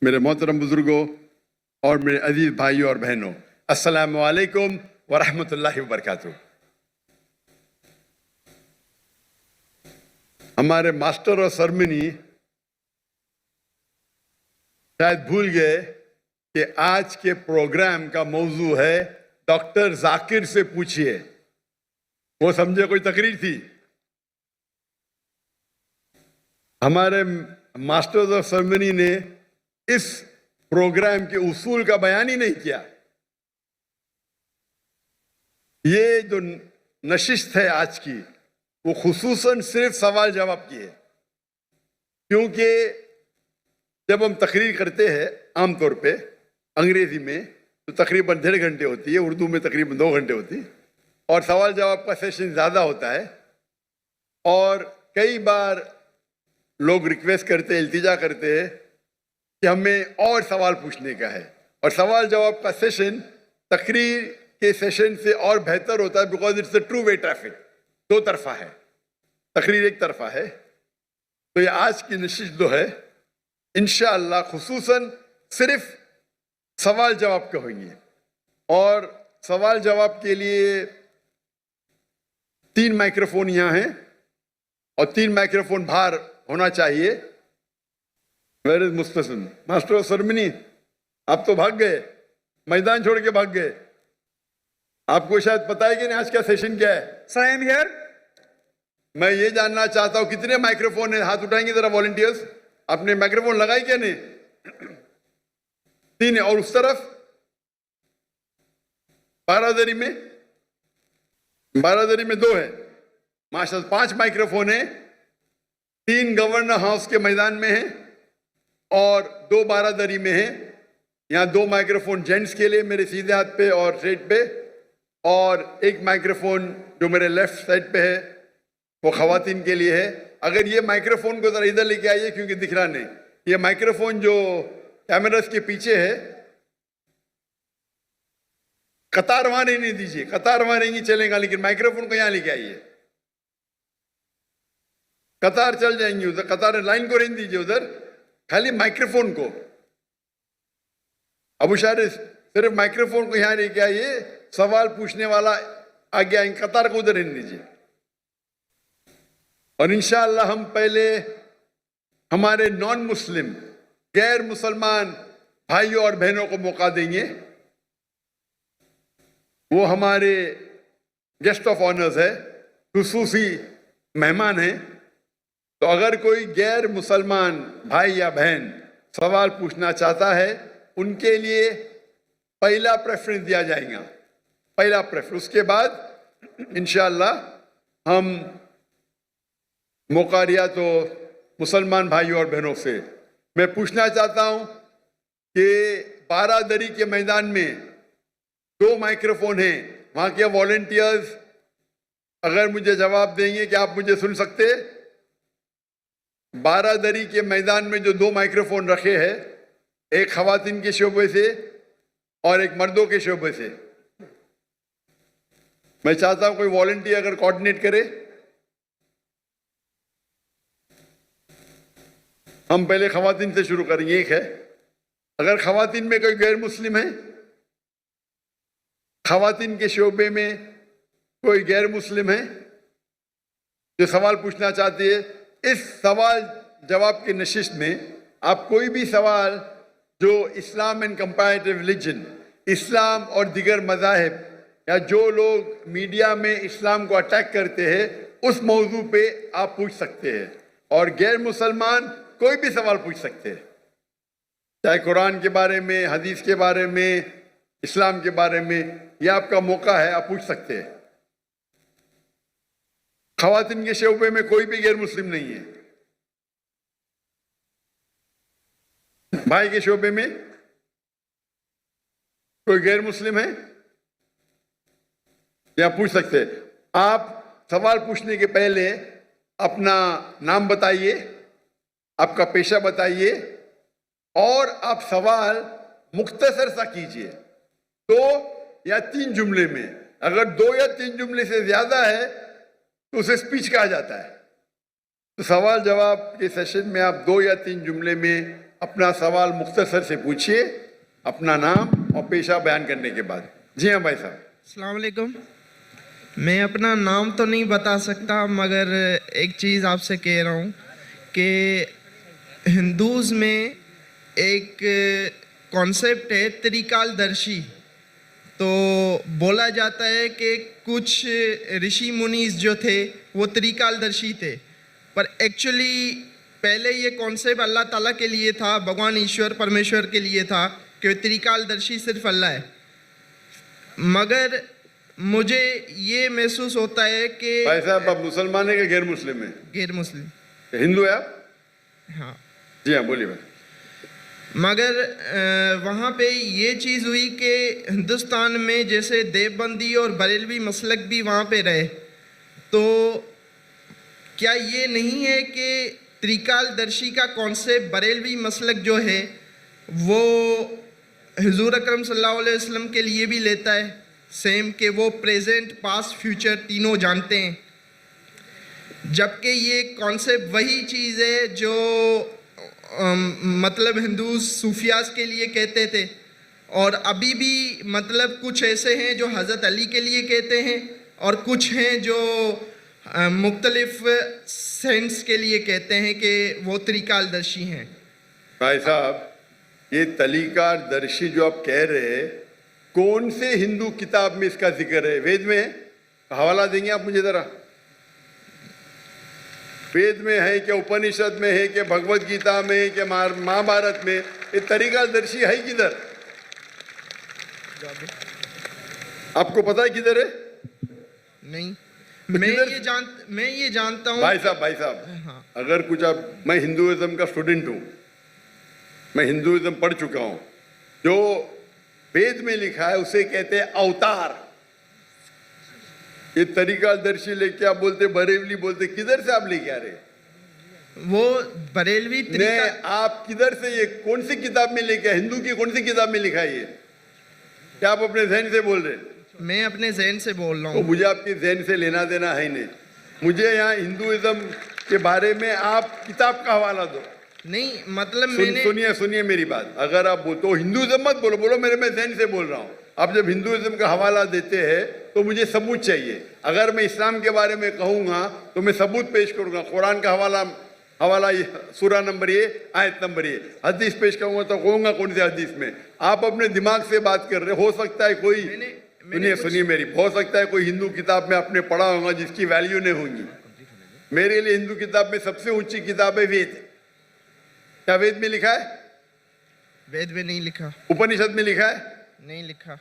میرے محترم بزرگوں اور میرے عزیز بھائیوں اور بہنوں، السلام علیکم ورحمۃ اللہ وبرکاتہ۔ ہمارے ماسٹر اور سرمنی شاید بھول گئے کہ آج کے پروگرام کا موضوع ہے ڈاکٹر ذاکر سے پوچھئے۔ وہ سمجھے کوئی تقریر تھی۔ ہمارے ماسٹر اور سرمنی نے اس پروگرام کے اصول کا بیان ہی نہیں کیا۔ یہ جو نشست ہے آج کی، وہ خصوصاً صرف سوال جواب کی ہے، کیونکہ جب ہم تقریر کرتے ہیں عام طور پہ انگریزی میں تو تقریباً 1.5 گھنٹے ہوتی ہے، اردو میں تقریباً 2 گھنٹے ہوتی ہے، اور سوال جواب کا سیشن زیادہ ہوتا ہے، اور کئی بار لوگ ریکویسٹ کرتے ہیں، التجا کرتے ہیں کہ ہمیں اور سوال پوچھنے کا ہے، اور سوال جواب کا سیشن تقریر کے سیشن سے اور بہتر ہوتا ہے، because it's a two way traffic, 2 طرفہ ہے، تقریر 1 طرفہ ہے۔ تو یہ آج کی نشست جو ہے انشاءاللہ خصوصاً صرف سوال جواب کے ہوئیں گے، اور سوال جواب کے لیے 3 مائکروفون یہاں ہیں اور 3 مائکروفون باہر ہونا چاہیے۔ ویئر از مستسم؟ ماسٹر سرمنی، آپ تو بھاگ گئے، میدان چھوڑ کے بھاگ گئے۔ آپ کو شاید پتہ ہے کہ نہیں آج کا سیشن کیا ہے؟ So I am here. میں یہ جاننا چاہتا ہوں کتنے مائکروفون ہیں، ہاتھ اٹھائیں گے ذرا والنٹیئرز۔ آپ نے مائکروفون لگائی کیا نہیں؟ 3 ہیں، اور اس طرف بارادری میں 2 ہیں، ماشاءاللہ 5 مائکروفون ہیں، 3 گورنر ہاؤس کے میدان میں ہیں اور 2 بارادری میں ہیں۔ یہاں 2 مائکروفون جینٹس کے لیے میرے سیدھے ہاتھ پہ اور سیٹ پہ، اور 1 مائکروفون جو میرے لیفٹ سائڈ پہ ہے وہ خواتین کے لیے ہے۔ اگر یہ مائکروفون کو ذرا ادھر لے کے آئیے کیونکہ دکھ رہا نہیں، یہ مائکروفون جو کیمراز کے پیچھے ہے، قطار وہاں نہیں دیجیے، قطار وہاں نہیں چلے گا، لیکن مائکروفون کو یہاں لے کے آئیے۔ قطار چل جائیں گی ادھر، قطار لائن کو رہنے دیجیے ادھر، خالی مائکروفون کو۔ ابو شارف صرف مائکروفون کو یہاں لے کے آئیے، سوال پوچھنے والا آگے آئیں، قطار کو ادھر رہنے دیجیے۔ اور انشاءاللہ ہم پہلے ہمارے نان مسلم غیر مسلمان بھائیوں اور بہنوں کو موقع دیں گے، وہ ہمارے گیسٹ آف آنرز ہے، خصوصی مہمان ہیں۔ تو اگر کوئی غیر مسلمان بھائی یا بہن سوال پوچھنا چاہتا ہے، ان کے لیے پہلا پریفرنس دیا جائے گا، پہلا پریفرنس۔ اس کے بعد انشاءاللہ ہم موقع دیا تو مسلمان بھائیوں اور بہنوں سے میں پوچھنا چاہتا ہوں کہ بارادری کے میدان میں 2 مائکروفون ہیں، وہاں کے والنٹیئرز اگر مجھے جواب دیں گے کہ آپ مجھے سن سکتے؟ بارادری کے میدان میں جو 2 مائکروفون رکھے ہیں، ایک خواتین کے شعبے سے اور ایک مردوں کے شعبے سے، میں چاہتا ہوں کوئی والنٹیئر اگر کوآرڈینیٹ کرے۔ ہم پہلے خواتین سے شروع کریں گے۔ ایک ہے، اگر خواتین میں کوئی غیر مسلم ہے، خواتین کے شعبے میں کوئی غیر مسلم ہے جو سوال پوچھنا چاہتی ہے، اس سوال جواب کی نشست میں آپ کوئی بھی سوال جو اسلام اینڈ کمپیریٹیو ریلیجن، اسلام اور دیگر مذاہب، یا جو لوگ میڈیا میں اسلام کو اٹیک کرتے ہیں، اس موضوع پہ آپ پوچھ سکتے ہیں، اور غیر مسلمان کوئی بھی سوال پوچھ سکتے ہیں، چاہے قرآن کے بارے میں، حدیث کے بارے میں، اسلام کے بارے میں، یہ آپ کا موقع ہے، آپ پوچھ سکتے ہیں۔ خواتین کے شعبے میں کوئی بھی غیر مسلم نہیں ہے۔ بھائی کے شعبے میں کوئی غیر مسلم ہے یا پوچھ سکتے ہیں۔ آپ سوال پوچھنے کے پہلے اپنا نام بتائیے، آپ کا پیشہ بتائیے، اور آپ سوال مختصر سا کیجیے، 2 یا 3 جملے میں۔ اگر 2 یا 3 جملے سے زیادہ ہے تو اسے اسپیچ کہا جاتا ہے۔ تو سوال جواب کے سیشن میں آپ 2 یا 3 جملے میں अपना सवाल मुख्तसर से पूछिए, अपना नाम और पेशा बयान करने के बाद। जी हाँ भाई साहब। अस्सलाम वालेकुम। मैं अपना नाम तो नहीं बता सकता, मगर एक चीज़ आपसे कह रहा हूँ कि हिंदूज़ में एक कॉन्सेप्ट है त्रिकाल दर्शी। तो बोला जाता है कि कुछ ऋषि मुनीस जो थे वो त्रिकालदर्शी थे, पर एक्चुअली पहले ये कॉन्सेप्ट अल्लाह ताला के लिए था, भगवान ईश्वर परमेश्वर के लिए था कि त्रिकालदर्शी सिर्फ अल्लाह है। मगर मुझे ये महसूस होता है कि भाई साहब, आप मुसलमान है कि गैर मुस्लिम है? गैर मुस्लिम। हिंदू है आप? हाँ। जी हाँ, बोलिए भाई। मगर वहाँ पे ये चीज़ हुई कि हिंदुस्तान में जैसे देवबंदी और बरेलवी मसलक भी वहाँ पे रहे, तो क्या ये नहीं है कि त्रिकालदर्शी का कॉन्सेप्ट बरेलवी मसलक जो है वो हुजूर अकरम सल्लल्लाहु अलैहि वसल्लम के लिए भी लेता है सेम, कि वो प्रेजेंट पास्ट फ्यूचर तीनों जानते हैं, जबकि ये कॉन्सेप्ट वही चीज़ है जो मतलब हिंदू सूफियास के लिए कहते थे, और अभी भी मतलब कुछ ऐसे हैं जो हज़रत अली के लिए कहते हैं और कुछ हैं जो मुख्तलिफ सेंट्स के लिए कहते हैं कि वो त्रिकालदर्शी हैं। भाई साहब, ये त्रिकालदर्शी जो आप कह रहे हैं, कौन से हिंदू किताब में इसका जिक्र है? वेद में है? हवाला देंगे आप मुझे जरा? वेद में है क्या, उपनिषद में है क्या, भगवत गीता में है क्या, महाभारत में? ये त्रिकालदर्शी है किधर? आपको पता है किधर है? नहीं, तो मैं ये जानता हूँ। भाई साहब, हाँ। अगर कुछ मैं हिंदुइज्म का स्टूडेंट हूँ, मैं हिंदुइज्म पढ़ चुका हूँ। जो वेद में लिखा है उसे कहते हैं अवतार। ये त्रिकालदर्शी लेके आप बोलते बरेलवी बोलते, किधर से आप लेके आ रहे? वो बरेलवी आप किधर से, ये कौन सी किताब में लेके, हिंदू की कौन सी किताब में लिखा है ये? क्या आप अपने जहन से बोल रहे हैं? मैं अपने जहन से बोल रहा तो हूँ। मुझे आपके जहन से लेना देना है नहीं। मुझे यहाँ हिंदुइज्म के बारे में आप किताब का हवाला दो। नहीं मतलब मैंने सुनिए मेरी बात। अगर आप तो हिंदुइज्म मत बोलो मेरे, मैं जहन से बोल रहा हूँ। आप जब हिंदुइज्म का हवाला देते हैं तो मुझे सबूत चाहिए। अगर मैं इस्लाम के बारे में कहूँगा तो मैं सबूत पेश करूँगा। कुरान का हवाला सूरा नंबर ये, आयत नंबर ये। हदीस पेश करूँगा तो कहूँगा कौन सी हदीस में। आप अपने दिमाग से बात कर रहे हो सकता है कोई, सुनिए मेरी, हो सकता है कोई हिंदू किताब में आपने पढ़ा होगा जिसकी वैल्यू नहीं होगी। मेरे लिए हिंदू किताब में सबसे ऊंची किताब है वेद। क्या वेद में लिखा है? वेद में नहीं लिखा। उपनिषद में लिखा है? नहीं लिखा।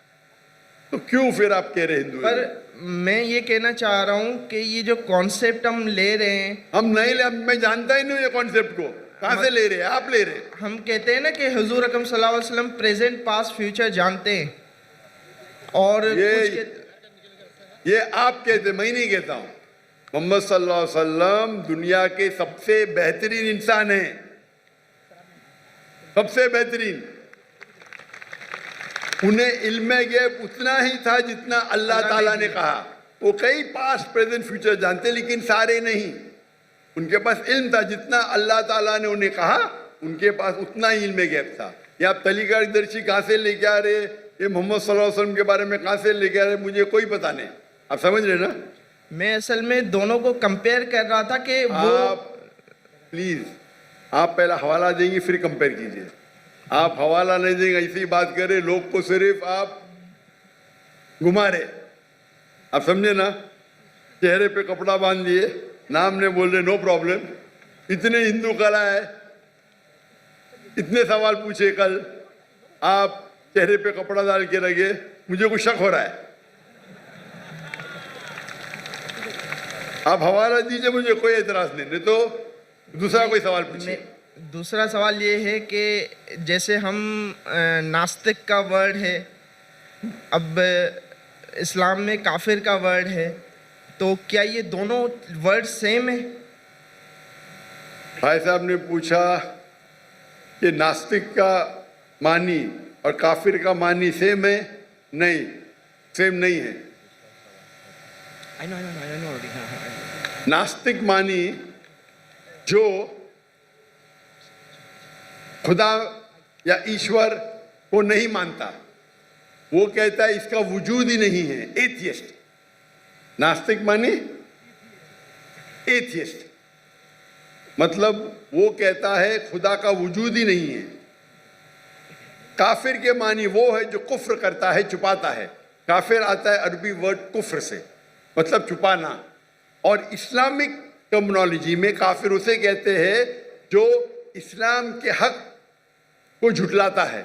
तो क्यों फिर आप कह रहे हिंदू? पर मैं ये कहना चाह रहा हूँ कि ये जो कॉन्सेप्ट हम ले रहे हैं, हम नहीं ले, मैं जानता ही नहीं ये कॉन्सेप्ट को। कहाँ से ले रहे हैं? आप ले रहे हैं। हम कहते हैं ना कि हुजूर अकरम सल्लल्लाहु अलैहि वसल्लम प्रेजेंट पास्ट फ्यूचर जानते हैं, और ये आप कहते, मैं नहीं कहता हूँ। मोहम्मद सल्लल्लाहु अलैहि वसल्लम दुनिया के सबसे बेहतरीन इंसान हैं, सबसे बेहतरीन। उन्हें इल्म गैब उतना ही था जितना अल्लाह ताला ने कहा। वो कई पास्ट प्रेजेंट फ्यूचर जानते, लेकिन सारे नहीं। उनके पास इल्म था जितना अल्लाह ताला ने उन्हें कहा, उनके पास उतना ही इल्म गैब था। ये आप त्रिकालदर्शी कहाँ से लेके आ रहे? ये मोहम्मद सल्लल्लाहु अलैहि वसल्लम के बारे में कहाँ से लेके आ रहे? मुझे कोई पता नहीं। आप समझ रहे ना? मैं असल में दोनों को कंपेयर कर रहा था कि वो प्लीज आप पहला हवाला देंगे फिर कंपेयर कीजिए। आप हवाला नहीं देंगे, ऐसी बात करें, लोग को सिर्फ आप घुमा रहे। आप समझे ना? चेहरे पे कपड़ा बांध दिए, नाम ने बोल रहे नो प्रॉब्लम। इतने हिंदू कला है, इतने सवाल पूछे कल, आप चेहरे पे कपड़ा डाल के रखे। मुझे कुछ शक हो रहा है। आप हवाला दीजिए, मुझे कोई एतराज नहीं तो दूसरा कोई सवाल पूछिए। दूसरा सवाल ये है कि जैसे हम नास्तिक का वर्ड है, अब इस्लाम में काफिर का वर्ड है, तो क्या ये दोनों वर्ड सेम है? भाई साहब ने पूछा कि नास्तिक का मानी और काफिर का मानी सेम है? नहीं, सेम नहीं है। I know already. नास्तिक मानी जो खुदा या ईश्वर को नहीं मानता, वो कहता है इसका वजूद ही नहीं है, एथियस्ट। नास्तिक माने एथियस्ट, मतलब वो कहता है खुदा का वजूद ही नहीं है। काफिर के मानी वो है जो कुफ्र करता है, छुपाता है। काफिर आता है अरबी वर्ड कुफ्र से, मतलब छुपाना। और इस्लामिक टर्मिनोलॉजी में काफिर उसे कहते हैं जो इस्लाम के हक को झुटलाता है।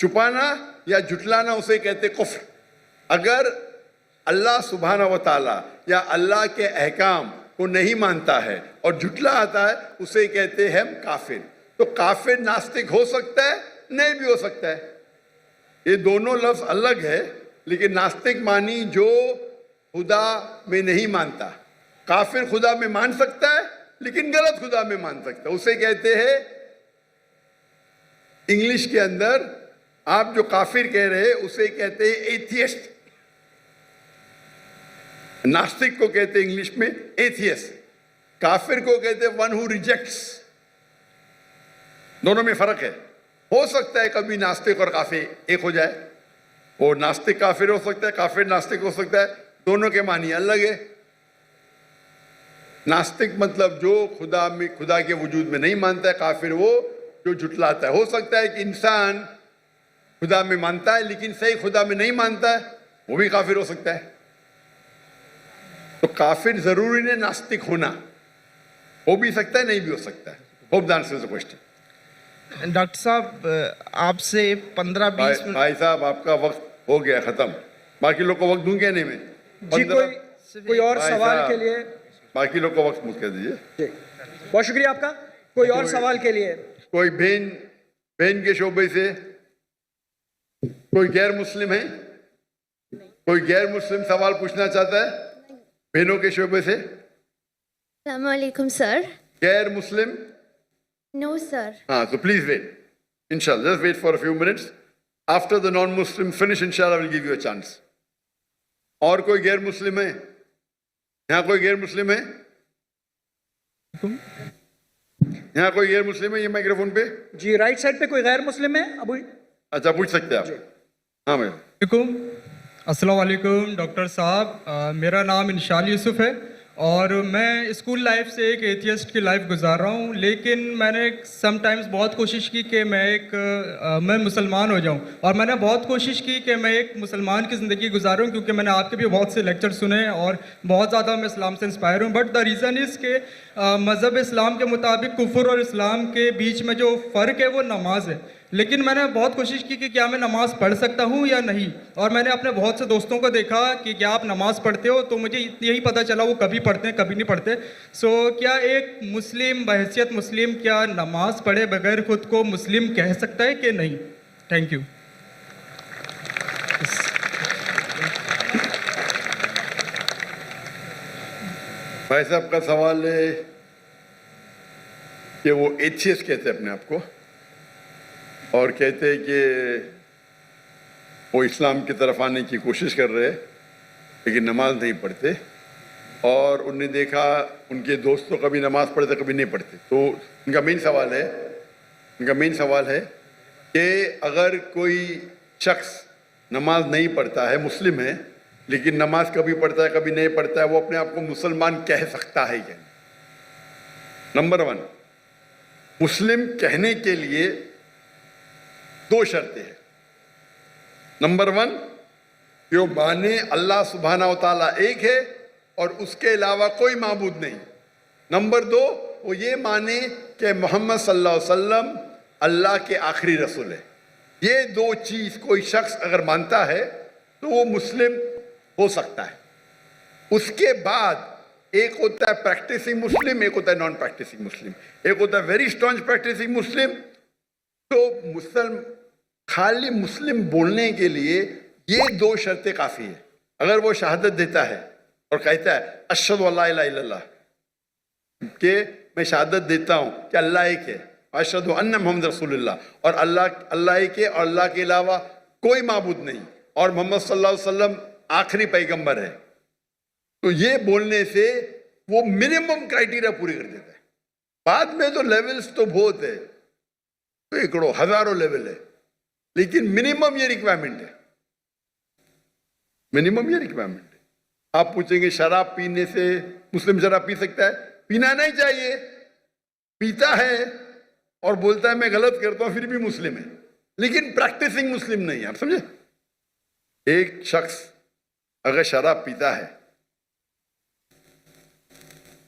छुपाना या झुटलाना उसे कहते कुफ्र। अगर अल्लाह सुब्हानहू व तआला या अल्लाह के अहकाम को नहीं मानता है और झुटला आता है, उसे कहते हैं काफिर। तो काफिर नास्तिक हो सकता है, नहीं भी हो सकता है। ये दोनों लफ्ज अलग है, लेकिन नास्तिक मानी जो खुदा में नहीं मानता। काफिर खुदा में मान सकता है लेकिन गलत खुदा में मान सकता है, उसे कहते हैं इंग्लिश के अंदर आप जो काफिर कह रहे हैं उसे कहते हैं एथियस्ट। नास्तिक को कहते हैं इंग्लिश में एथियस्ट, काफिर को कहते हैं वन हु रिजेक्ट्स। दोनों में फर्क है। हो सकता है कभी नास्तिक और काफिर एक हो जाए, वो नास्तिक काफिर हो सकता है, काफिर नास्तिक हो सकता है, दोनों के मानी अलग है। नास्तिक मतलब जो खुदा के वजूद में नहीं मानता है, काफिर वो जो झुटलाता है। हो सकता है कि इंसान खुदा में मानता है लेकिन सही खुदा में नहीं मानता है, वो भी काफिर हो सकता है। तो काफिर जरूरी नहीं नास्तिक होना, हो भी सकता है, नहीं भी हो सकता है। Hope the answer the question. Doctor साहब आपसे 15-20 मिनट। भाई साहब आपका वक्त हो गया खत्म, बाकी लोग को वक्त दूं कहने में। जी कोई और भाई सवाल साहब, के लिए? बाकी लोग को वक्त मुझ कर दीजिए। जी बहुत शुक्रिया आपका। कोई और सवाल के लिए? कोई बहन के शोबे से कोई गैर मुस्लिम है? कोई गैर मुस्लिम सवाल पूछना चाहता है बहनों के शोबे से? अस्सलाम वालेकुम सर। गैर मुस्लिम? No sir. हाँ, so please wait. Inshallah, just wait for a few minutes. After the non-Muslim finish, inshallah, I will give you a chance. और कोई गैर मुस्लिम है? यहाँ कोई गैर मुस्लिम है? यहाँ कोई गैर मुस्लिम है ये माइक्रोफोन पे? जी राइट साइड पे कोई गैर मुस्लिम है? अबू अच्छा, पूछ सकते हैं आप। हाँ मैम। अस्सलाम वालेकुम डॉक्टर साहब, मेरा नाम इंशाल यूसुफ है और मैं स्कूल लाइफ से एक एथियस्ट की लाइफ गुजार रहा हूँ। लेकिन मैंने समटाइम्स बहुत कोशिश की कि मैं मुसलमान हो जाऊँ, और मैंने बहुत कोशिश की कि मैं एक मुसलमान की ज़िंदगी गुजारूँ, क्योंकि मैंने आपके भी बहुत से लेक्चर सुने और बहुत ज़्यादा मैं इस्लाम से इंस्पायर हूँ। बट द रीज़न इज़ के मज़हब इस्लाम के मुताबिक कुफ्र और इस्लाम के बीच में जो फ़र्क है वो नमाज है। लेकिन मैंने बहुत कोशिश की कि क्या मैं नमाज़ पढ़ सकता हूँ या नहीं, और मैंने अपने बहुत से दोस्तों को देखा कि क्या आप नमाज़ पढ़ते हो, तो मुझे यही पता चला वो कभी पढ़ते हैं कभी नहीं पढ़ते। सो क्या एक मुस्लिम बहैसियत मुस्लिम क्या नमाज़ पढ़े बगैर खुद को मुस्लिम कह सकता है कि नहीं? Thank you. भाई साहब का सवाल है कि वो एथियस्ट कहते हैं अपने आप को और कहते हैं कि वो इस्लाम की तरफ आने की कोशिश कर रहे हैं लेकिन नमाज नहीं पढ़ते, और उनने देखा उनके दोस्त तो कभी नमाज पढ़ते कभी नहीं पढ़ते। तो उनका मेन सवाल है कि अगर कोई शख्स नमाज नहीं पढ़ता है, मुस्लिम है, लेकिन नमाज कभी पढ़ता है कभी नहीं पढ़ता है, वो अपने आप को मुसलमान कह सकता है क्या? नंबर 1, मुस्लिम कहने के लिए 2 शर्तें हैं। नंबर 1, जो माने अल्लाह सुब्हानहू व तआला एक है और उसके अलावा कोई माबूद नहीं। नंबर 2, वो ये माने कि मोहम्मद सल्लल्लाहु अलैहि वसल्लम अल्लाह के आखिरी रसूल है। ये 2 चीज़ कोई शख्स अगर मानता है तो वो मुस्लिम हो सकता है। उसके बाद एक होता है प्रैक्टिसिंग मुस्लिम, एक होता है नॉन प्रैक्टिसिंग मुस्लिम, एक होता है वेरी स्ट्रॉन्ग प्रैक्टिसिंग मुस्लिम। तो खाली मुस्लिम बोलने के लिए ये 2 शर्तें काफ़ी है। अगर वो शहादत देता है और कहता है अशहदु अल्ला इलाहा इल्लल्लाह, कि मैं शहादत देता हूँ कि अल्लाह एक है, अशहदु अन्ना मुहम्मद रसूलुल्लाह, और अल्लाह एक है और अल्लाह के अलावा कोई माबूद नहीं, और मोहम्मद सल्लल्लाहु अलैहि वसल्लम आखिरी पैगंबर है, तो ये बोलने से वो मिनिमम क्राइटेरिया पूरी कर देता है। बाद में तो लेवल्स तो बहुत है। तो एकड़ों हजारों लेवल है, लेकिन मिनिमम ये रिक्वायरमेंट है, मिनिमम ये रिक्वायरमेंट है। आप पूछेंगे शराब पीने से मुस्लिम शराब पी सकता है? पीना नहीं चाहिए, पीता है और बोलता है मैं गलत करता हूं फिर भी मुस्लिम है, लेकिन प्रैक्टिसिंग मुस्लिम नहीं है। आप समझे? एक शख्स अगर शराब पीता है,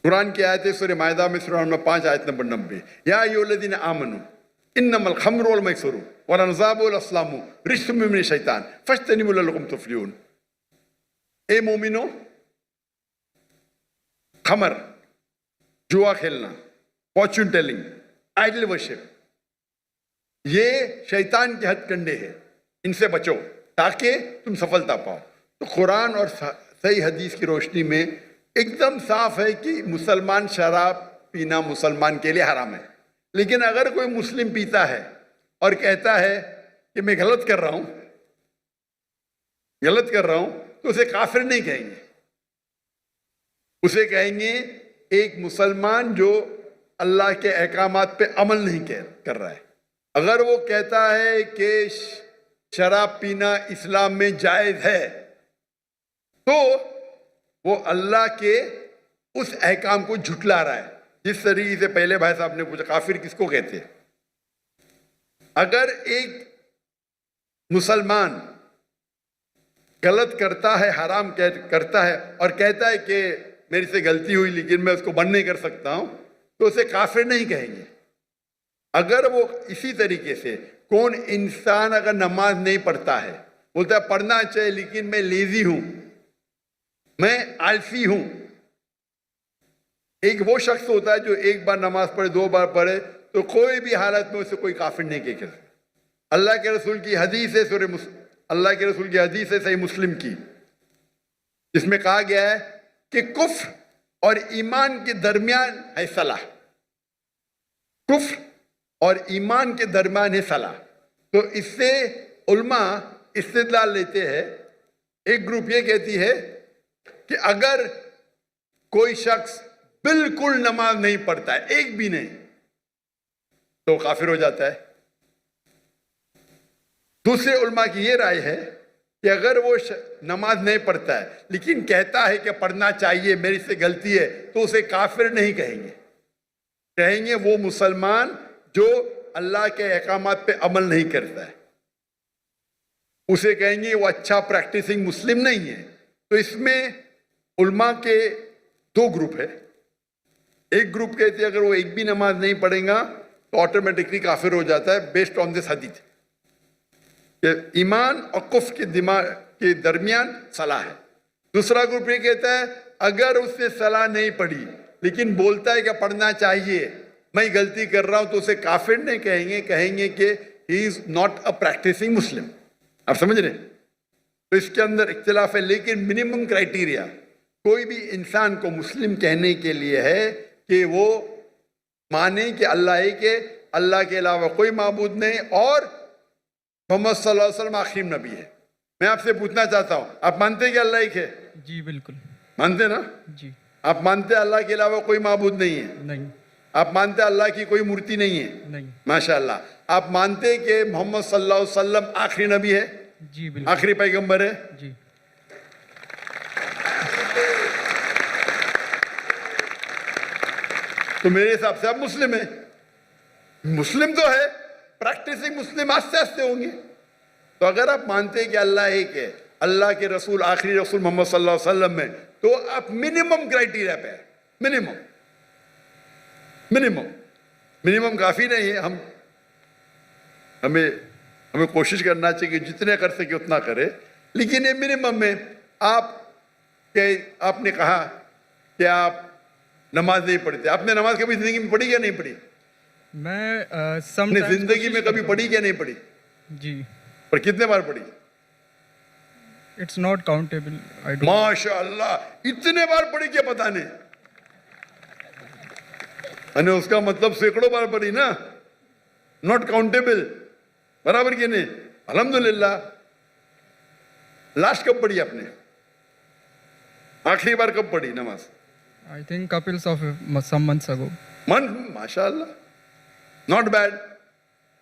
कुरान की आयत है सूरह मायदा में सूरह नंबर 5 आयत नंबर 90, या अय्युहल्लज़ीना आमनू इन्नमल खम्रु वल मैसरू वल अंसाबु वल अस्लामु रिज्सुम मिन शैतान फज्तनिबू लअल्लकुम तुफ्लिहून। ए मोमिनो, खमर, जुआ खेलना, फॉर्च्यून टेलिंग, आइडल वर्शिप, ये शैतान के हथकंडे हैं, इनसे बचो ताकि तुम सफलता पाओ। तो कुरान और सही हदीस की रोशनी में एकदम साफ है कि मुसलमान शराब पीना मुसलमान के लिए हराम है। लेकिन अगर कोई मुस्लिम पीता है और कहता है कि मैं गलत कर रहा हूं, तो उसे काफिर नहीं कहेंगे, उसे कहेंगे एक मुसलमान जो अल्लाह के अहकामात पे अमल नहीं कर रहा है। अगर वो कहता है कि शराब पीना इस्लाम में जायज है, तो वो अल्लाह के उस अहकाम को झुटला रहा है। जिस तरीके से पहले भाई साहब ने पूछा काफिर किसको कहते हैं, अगर एक मुसलमान गलत करता है, हराम करता है और कहता है कि मेरे से गलती हुई लेकिन मैं उसको बंद नहीं कर सकता हूं, तो उसे काफिर नहीं कहेंगे। अगर वो इसी तरीके से कौन इंसान अगर नमाज नहीं पढ़ता है, बोलता है पढ़ना चाहिए लेकिन मैं लेजी हूं, मैं आलसी हूं, एक वो शख्स होता है जो एक बार नमाज पढ़े, 2 बार पढ़े, तो कोई भी हालत में उसे कोई काफिर नहीं कह सकता। अल्लाह के रसूल की हदीस है अल्लाह के रसूल की हदीस है सही मुस्लिम की, जिसमें कहा गया है कि कुफ्र और ईमान के दरमियान है सलाह, कुफ्र और ईमान के दरमियान है सलाह। तो इससे उल्मा इस्तिदलाल लेते हैं। एक ग्रुप ये कहती है कि अगर कोई शख्स बिल्कुल नमाज नहीं पढ़ता है, एक भी नहीं, तो काफिर हो जाता है। दूसरे उल्मा की ये राय है कि अगर वो नमाज नहीं पढ़ता है लेकिन कहता है कि पढ़ना चाहिए, मेरी से गलती है, तो उसे काफिर नहीं कहेंगे, कहेंगे वो मुसलमान जो अल्लाह के अहकामात पे अमल नहीं करता है, उसे कहेंगे वो अच्छा प्रैक्टिसिंग मुस्लिम नहीं है। तो इसमें उल्मा के 2 ग्रुप है। एक ग्रुप कहते हैं अगर वो एक भी नमाज नहीं पढ़ेगा तो ऑटोमेटिकली काफिर हो जाता है बेस्ड ऑन दिस हदीस, कि ईमान और कुफ्र के दिमाग के दरमियान सलाह है। दूसरा ग्रुप ये कहता है अगर उसने सलाह नहीं पढ़ी लेकिन बोलता है कि पढ़ना चाहिए, मैं गलती कर रहा हूं, तो उसे काफिर नहीं कहेंगे, कहेंगे कि he is not a practicing Muslim. आप समझ रहे? तो इसके अंदर इख्तिलाफ है, लेकिन मिनिमम क्राइटेरिया कोई भी इंसान को मुस्लिम कहने के लिए है कि वो माने कि अल्लाह एक है, अल्लाह के अलावा कोई माबूद नहीं, और मोहम्मद सल्लल्लाहु अलैहि वसल्लम आखिरी नबी है। मैं आपसे पूछना चाहता हूं, आप मानते हैं कि अल्लाह एक है? जी बिल्कुल मानते ना? जी। आप मानते हैं अल्लाह के अलावा कोई माबूद नहीं है? नहीं। आप मानते हैं अल्लाह की कोई मूर्ति नहीं है? नहीं। माशाअल्लाह। आप मानते हैं कि मोहम्मद सल्लल्लाहु अलैहि वसल्लम आखिरी नबी है? जी बिल्कुल। आखिरी पैगंबर है? जी। तो मेरे हिसाब से आप मुस्लिम है। मुस्लिम तो है, प्रैक्टिसिंग मुस्लिम आस्ते आस्ते होंगे। तो अगर आप मानते हैं कि अल्लाह एक है, अल्लाह के रसूल आखिरी रसूल मोहम्मद सल्लल्लाहु अलैहि वसल्लम में, तो आप मिनिमम क्राइटेरिया पे है। मिनिमम मिनिमम मिनिमम काफी नहीं है। हमें कोशिश करना चाहिए कि जितने कर सके उतना करे, लेकिन ये मिनिमम में आपने कहा कि आप नमाज नहीं पढ़ते। आपने नमाज कभी जिंदगी में पढ़ी या नहीं पढ़ी? मैं अपनी जिंदगी में कभी पढ़ी क्या नहीं पढ़ी? जी। पर कितने बार पढ़ी? It's not countable. I don't. माशाअल्लाह, इतने बार पढ़ी क्या पता नहीं। अने उसका मतलब सैकड़ों बार पढ़ी ना, नॉट काउंटेबल, बराबर की नहीं? अल्हम्दुलिल्लाह। लास्ट कब पढ़ी आपने? आखिरी बार कब पढ़ी नमाज? I think couples of some months ago. माशाअल्लाह, नॉट बैड।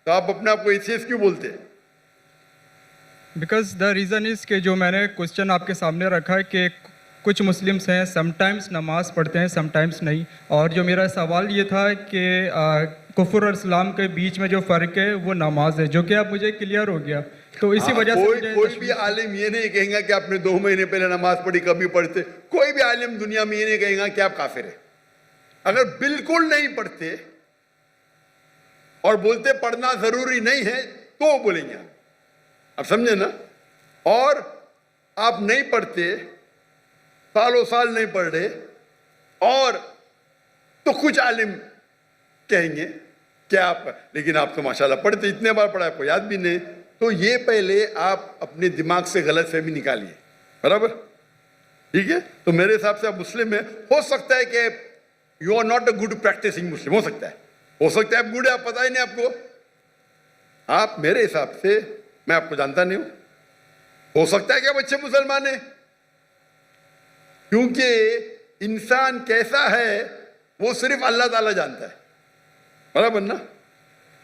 तो आप अपने आप को एथियस्ट क्यों बोलते हैं? बिकॉज द रीज़न इज़ कि जो मैंने क्वेश्चन आपके सामने रखा है कि कुछ मुस्लिम्स हैं समटाइम्स नमाज़ पढ़ते हैं समटाइम्स नहीं, और जो मेरा सवाल ये था कि कुफर और इस्लाम के बीच में जो फ़र्क है वो नमाज है, जो कि अब मुझे क्लियर हो गया। तो इसी वजह से मुझे कोई भी आलिम ये नहीं कहेगा कि आपने 2 महीने पहले नमाज पढ़ी कभी पढ़ते, कोई भी आलिम दुनिया में ये नहीं कहेगा कि आप काफिर है। अगर बिल्कुल नहीं पढ़ते और बोलते पढ़ना जरूरी नहीं है तो बोलेंगे आप समझे ना। और आप नहीं पढ़ते, सालों साल नहीं पढ़ रहे, और तो कुछ आलिम कहेंगे कि आप, लेकिन आप तो माशाल्लाह पढ़ते, इतने बार पढ़ा आपको याद भी नहीं। तो ये पहले आप अपने दिमाग से गलत फहमी निकालिए, बराबर, ठीक है। तो मेरे हिसाब से आप मुस्लिम है, हो सकता है कि you are not a good practicing Muslim, हो सकता है आप गुड है, आप पता ही नहीं आपको। आप मेरे हिसाब से, मैं आपको जानता नहीं हूं, हो सकता है कि आप अच्छे मुसलमान हैं, क्योंकि इंसान कैसा है वो सिर्फ अल्लाह ताला जानता है, बराबर ना।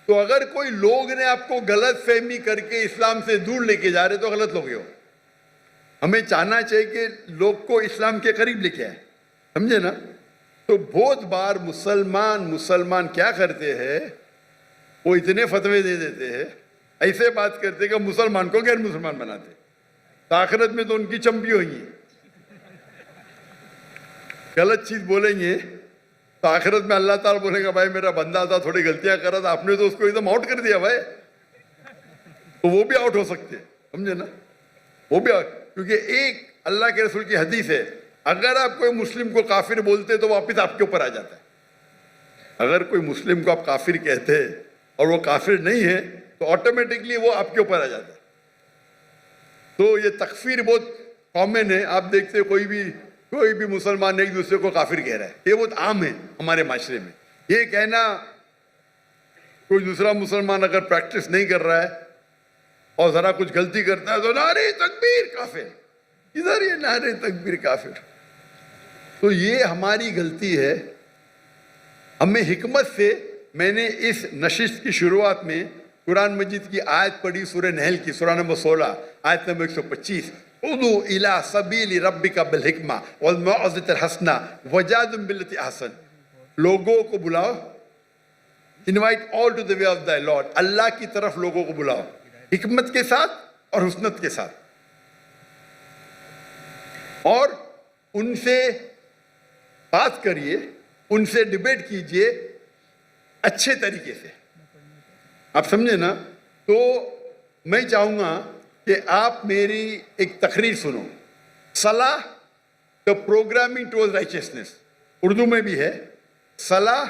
तो अगर कोई लोग ने आपको गलत फहमी करके इस्लाम से दूर लेके जा रहे तो गलत लोग हो। हमें चाहना चाहिए कि लोग को इस्लाम के करीब लेके आए, समझे ना। तो बहुत बार मुसलमान क्या करते हैं, वो इतने फतवे दे देते हैं, ऐसे बात करते कि मुसलमान को गैर मुसलमान बनाते, तो आखिरत में तो उनकी चंपी होगी। गलत चीज बोलेंगे तो आखिरत में अल्लाह ताला बोलेगा भाई मेरा बंदा था, थोड़ी गलतियां करा था, आपने तो उसको एकदम आउट कर दिया भाई, तो वो भी आउट हो सकते हैं, समझे ना, वो भी आउट। क्योंकि एक अल्लाह के रसूल की हदीस है, अगर आप कोई मुस्लिम को काफिर बोलते तो वापस आपके ऊपर आ जाता है। अगर कोई मुस्लिम को आप काफिर कहते हैं और वो काफिर नहीं है तो ऑटोमेटिकली वो आपके ऊपर आ जाता है। तो ये तकफीर बहुत कॉमन है, आप देखते हैं कोई भी मुसलमान एक दूसरे को काफिर कह रहा है, ये बहुत आम है हमारे माशरे में। ये कहना, कोई दूसरा मुसलमान अगर प्रैक्टिस नहीं कर रहा है और जरा कुछ गलती करता है तो नारे तकबीर काफिर, इधर ये नारे तकबीर काफिर। तो ये हमारी गलती है। हमें हिकमत से, मैंने इस नशिस्त की शुरुआत में कुरान मजीद की आयत पढ़ी, सूरह नहल की सूरह नंबर 16 आयत नंबर 125, उदू इला सबीली रब्बिका बिल हिकमा वल मौइज़तिल हसना वजादिल बिल्लती अहसन। लोगों को बुलाओ, invite all to the way of the lord, अल्लाह की तरफ लोगों को बुलाओ हिकमत के साथ और हुस्नत के साथ, और उनसे बात करिए, उनसे डिबेट कीजिए अच्छे तरीके से, आप समझे ना। तो मैं चाहूंगा कि आप मेरी एक तकरीर सुनो, सलाह the programming towards righteousness, Urdu में भी है। सलाह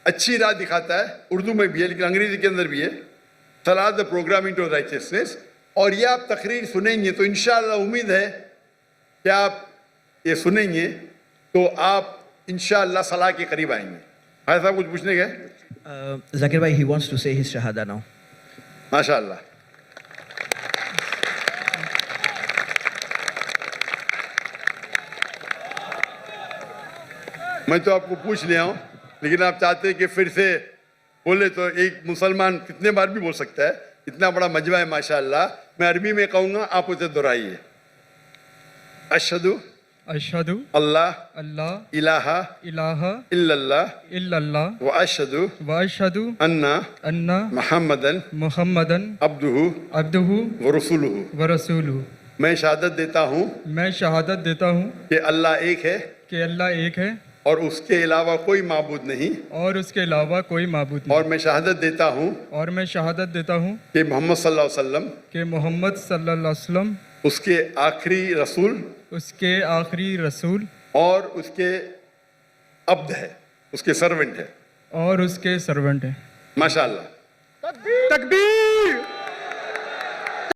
अच्छी राह दिखाता है, उर्दू में भी है लेकिन अंग्रेजी के अंदर भी है, सलाह द प्रोग्रामिंग टुवर्ड्स राइचियसनेस। और ये आप तकरीर सुनेंगे तो इंशाअल्लाह उम्मीद है कि आप ये सुनेंगे तो आप इंशाअल्लाह सलाह के करीब आएंगे। भाई साहब कुछ पूछने गए? Zakir bhai, he wants to say his shahada now. माशाअल्लाह। मैं तो आपको पूछ लिया हूं, लेकिन आप चाहते हैं कि फिर से बोले तो एक मुसलमान कितने बार भी बोल सकता है, इतना बड़ा मजमा है माशाअल्लाह। मैं अरबी में कहूंगा, आप उसे दोहराइए। अशहदु अशहदु अल्लाह अल्लाह इलाहा इलाहा इल्लल्लाह इल्लल्लाह व अशहदु व अशहदु अन्ना मुहम्मदन अब्दुहु अब्दुहु व रसूलुहु। व रसूलुहु। मैं शहादत देता हूँ मैं शहादत देता हूँ कि अल्लाह एक है कि अल्लाह एक है और उसके अलावा कोई माबूद नहीं, और उसके अलावा कोई माबूद नहीं। और मैं शहादत देता हूँ और मैं शहादत देता हूँ कि मोहम्मद सल्लल्लाहु अलैहि वसल्लम कि मोहम्मद सल्लल्लाहु अलैहि वसल्लम उसके आखिरी रसूल उसके आखिरी रसूल और उसके अब्द है, उसके सर्वेंट है, और उसके सर्वेंट हैं। माशाअल्लाह। तकबीर।